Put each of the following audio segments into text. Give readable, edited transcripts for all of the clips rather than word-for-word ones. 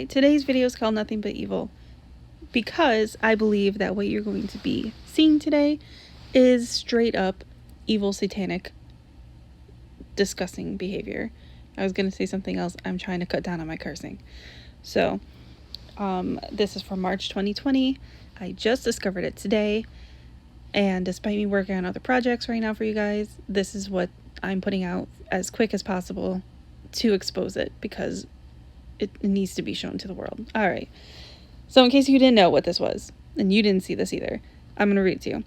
Alright, today's video is called Nothing But Evil because I believe that what you're going to be seeing today is straight up evil, satanic, disgusting behavior. I was going to say something else. I'm trying to cut down on my cursing. So, this is from March 2020. I just discovered it today, and despite me working on other projects right now for you guys, this is what I'm putting out as quick as possible to expose it because it needs to be shown to the world. All right. So in case you didn't know what this was, and you didn't see this either, I'm going to read it to you.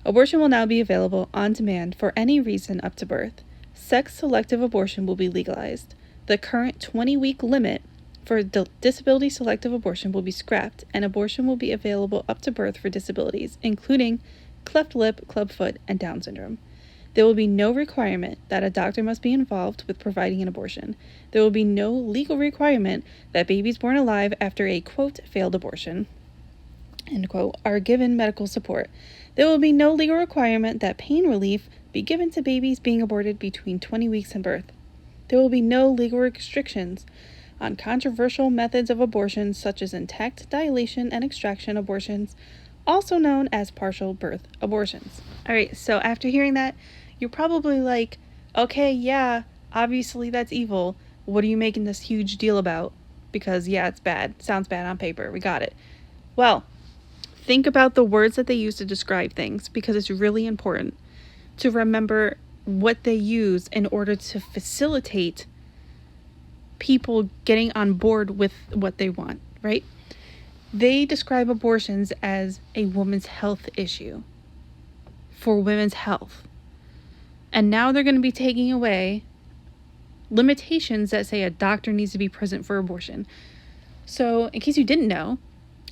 Abortion will now be available on demand for any reason up to birth. Sex-selective abortion will be legalized. The current 20-week limit for disability-selective abortion will be scrapped, and abortion will be available up to birth for disabilities, including cleft lip, clubfoot, and Down syndrome. There will be no requirement that a doctor must be involved with providing an abortion. There will be no legal requirement that babies born alive after a, quote, failed abortion, end quote, are given medical support. There will be no legal requirement that pain relief be given to babies being aborted between 20 weeks and birth. There will be no legal restrictions on controversial methods of abortion such as intact dilation and extraction abortions, also known as partial birth abortions. All right, so after hearing that, you're probably like, okay, yeah, obviously that's evil. What are you making this huge deal about? Because, yeah, it's bad. Sounds bad on paper. We got it. Well, think about the words that they use to describe things, because it's really important to remember what they use in order to facilitate people getting on board with what they want, right? They describe abortions as a woman's health issue for women's health. And now they're going to be taking away limitations that say a doctor needs to be present for abortion. So, in case you didn't know,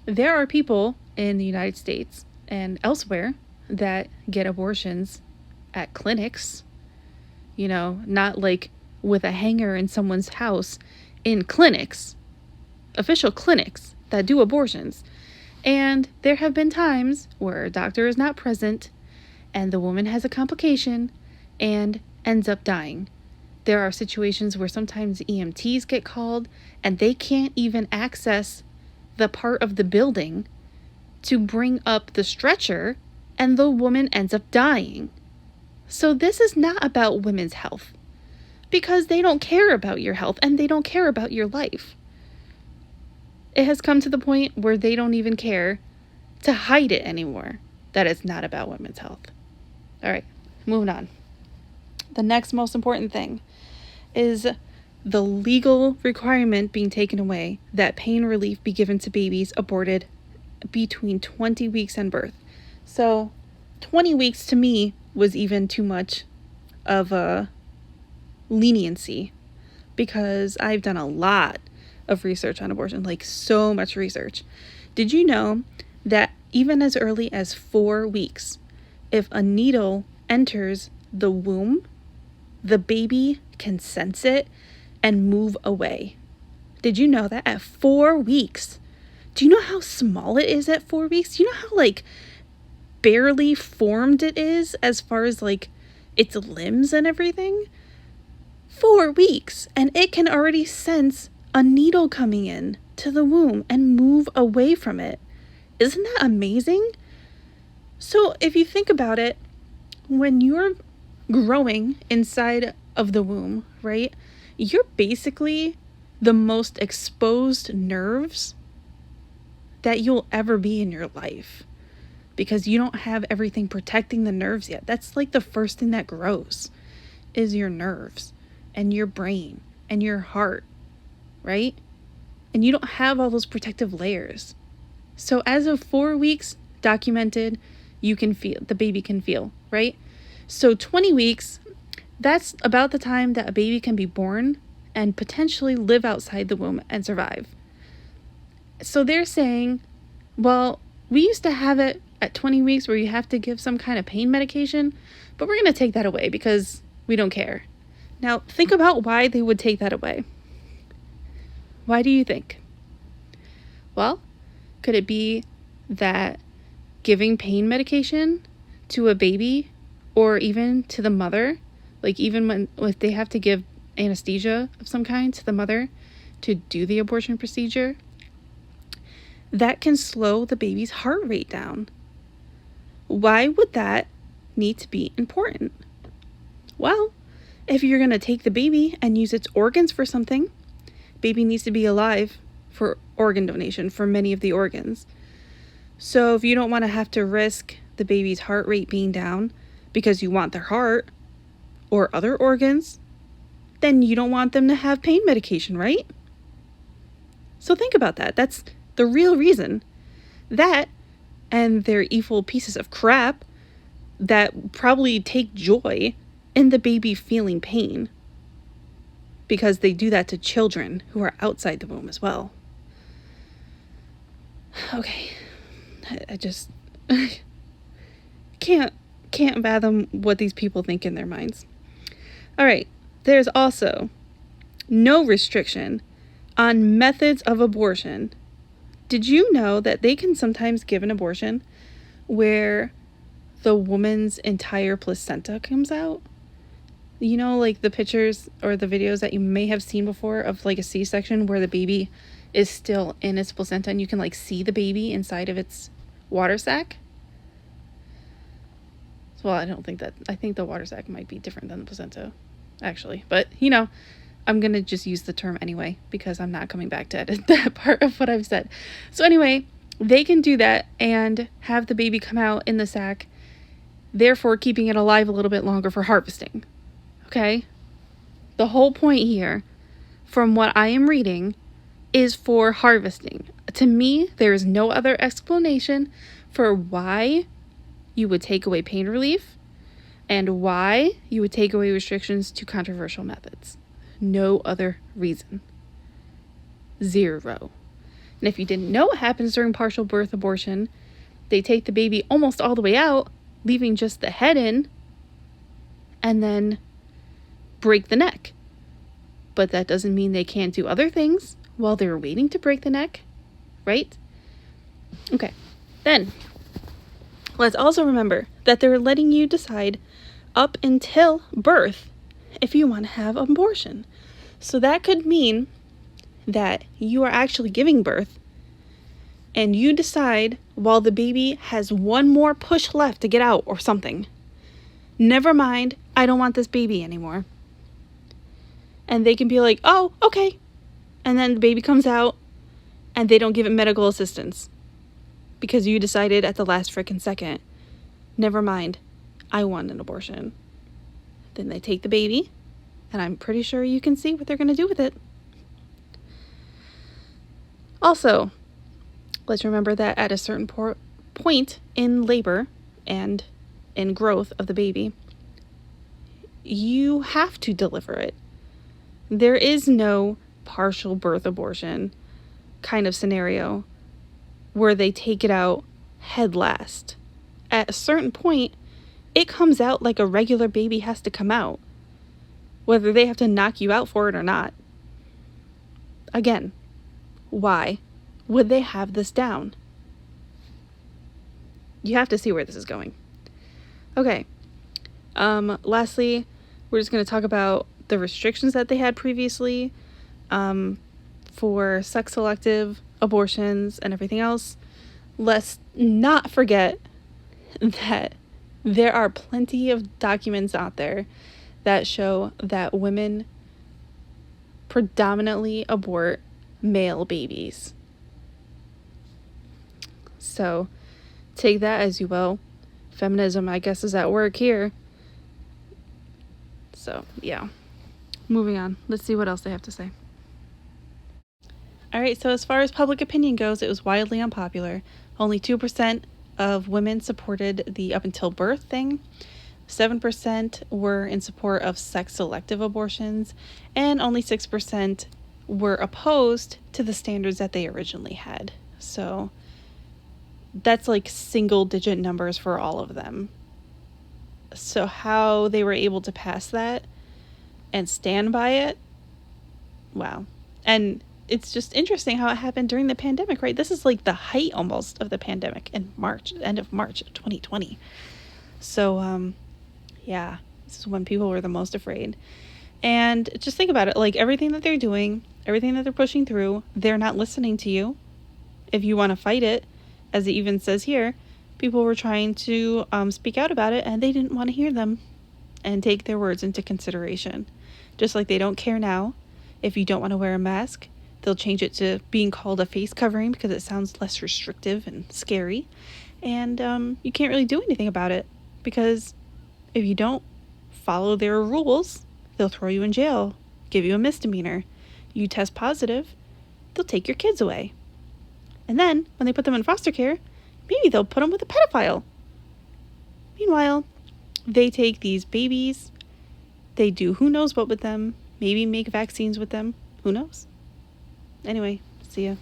there are people in the United States and elsewhere that get abortions at clinics, you know, not like with a hanger in someone's house, in clinics, official clinics that do abortions. And there have been times where a doctor is not present and the woman has a complication and ends up dying. There are situations where sometimes EMTs get called and they can't even access the part of the building to bring up the stretcher, and the woman ends up dying. So this is not about women's health, because they don't care about your health and they don't care about your life. It has come to the point where they don't even care to hide it anymore, that it's not about women's health. All right, moving on. The next most important thing is the legal requirement being taken away that pain relief be given to babies aborted between 20 weeks and birth. So 20 weeks to me was even too much of a leniency, because I've done a lot of research on abortion, like so much research. Did you know that even as early as 4 weeks, if a needle enters the womb, the baby can sense it and move away? Did you know that at 4 weeks? Do you know how small it is at 4 weeks? Do you know how like barely formed it is as far as like its limbs and everything? 4 weeks, and it can already sense a needle coming in to the womb and move away from it. Isn't that amazing? So if you think about it, when you're growing inside of the womb, right, you're basically the most exposed nerves that you'll ever be in your life, because you don't have everything protecting the nerves yet. That's like the first thing that grows is your nerves and your brain and your heart, right? And you don't have all those protective layers. So as of 4 weeks documented, you can feel, the baby can feel, right? So 20 weeks, that's about the time that a baby can be born and potentially live outside the womb and survive. So they're saying, well, we used to have it at 20 weeks where you have to give some kind of pain medication, but we're going to take that away because we don't care. Now, think about why they would take that away. Why do you think? Well, could it be that giving pain medication to a baby, or even to the mother, like even when if they have to give anesthesia of some kind to the mother to do the abortion procedure, that can slow the baby's heart rate down. Why would that need to be important? Well, if you're going to take the baby and use its organs for something, baby needs to be alive for organ donation for many of the organs. So if you don't want to have to risk the baby's heart rate being down because you want their heart or other organs, then you don't want them to have pain medication, right? So think about that. That's the real reason. That and their evil pieces of crap that probably take joy in the baby feeling pain, because they do that to children who are outside the womb as well. Okay, I just can't fathom what these people think in their minds. All right, there's also no restriction on methods of abortion. Did you know that they can sometimes give an abortion where the woman's entire placenta comes out? You know, like the pictures or the videos that you may have seen before of like a C-section where the baby is still in its placenta and you can like see the baby inside of its water sac? Well, I think the water sac might be different than the placenta, actually. But, you know, I'm going to just use the term anyway because I'm not coming back to edit that part of what I've said. So anyway, they can do that and have the baby come out in the sac, therefore keeping it alive a little bit longer for harvesting. Okay? The whole point here, from what I am reading, is for harvesting. To me, there is no other explanation for why you would take away pain relief and why you would take away restrictions to controversial methods. No other reason. Zero. And if you didn't know what happens during partial birth abortion, they take the baby almost all the way out, leaving just the head in, and then break the neck. But that doesn't mean they can't do other things while they're waiting to break the neck, right? Okay, then let's also remember that they're letting you decide up until birth if you want to have an abortion. So that could mean that you are actually giving birth and you decide while the baby has one more push left to get out or something, never mind, I don't want this baby anymore. And they can be like, oh, okay. And then the baby comes out and they don't give it medical assistance because you decided at the last frickin' second, never mind, I want an abortion. Then they take the baby, and I'm pretty sure you can see what they're going to do with it. Also, let's remember that at a certain point in labor and in growth of the baby, you have to deliver it. There is no partial birth abortion kind of scenario where they take it out head last. At a certain point, it comes out like a regular baby has to come out, whether they have to knock you out for it or not. Again, why would they have this down? You have to see where this is going. Okay. Lastly, we're just going to talk about the restrictions that they had previously for sex-selective abortions and everything else. Let's not forget that there are plenty of documents out there that show that women predominantly abort male babies. So take that as you will. Feminism, I guess, is at work here. So, yeah. Moving on. Let's see what else they have to say. All right, so as far as public opinion goes, it was wildly unpopular. Only 2% of women supported the up until birth thing. 7% were in support of sex-selective abortions, and only 6% were opposed to the standards that they originally had. So that's like single-digit numbers for all of them. So how they were able to pass that and stand by it, wow. And it's just interesting how it happened during the pandemic, right? This is like the height almost of the pandemic in March, end of March of 2020. So, yeah, this is when people were the most afraid. And just think about it, like everything that they're doing, everything that they're pushing through, they're not listening to you. if you want to fight it, as it even says here, people were trying to speak out about it, and they didn't want to hear them and take their words into consideration. Just like they don't care now. If you don't want to wear a mask, they'll change it to being called a face covering because it sounds less restrictive and scary. And you can't really do anything about it because if you don't follow their rules, they'll throw you in jail, give you a misdemeanor. You test positive, they'll take your kids away. And then when they put them in foster care, maybe they'll put them with a pedophile. Meanwhile, they take these babies, they do who knows what with them, maybe make vaccines with them, who knows. Anyway, see ya.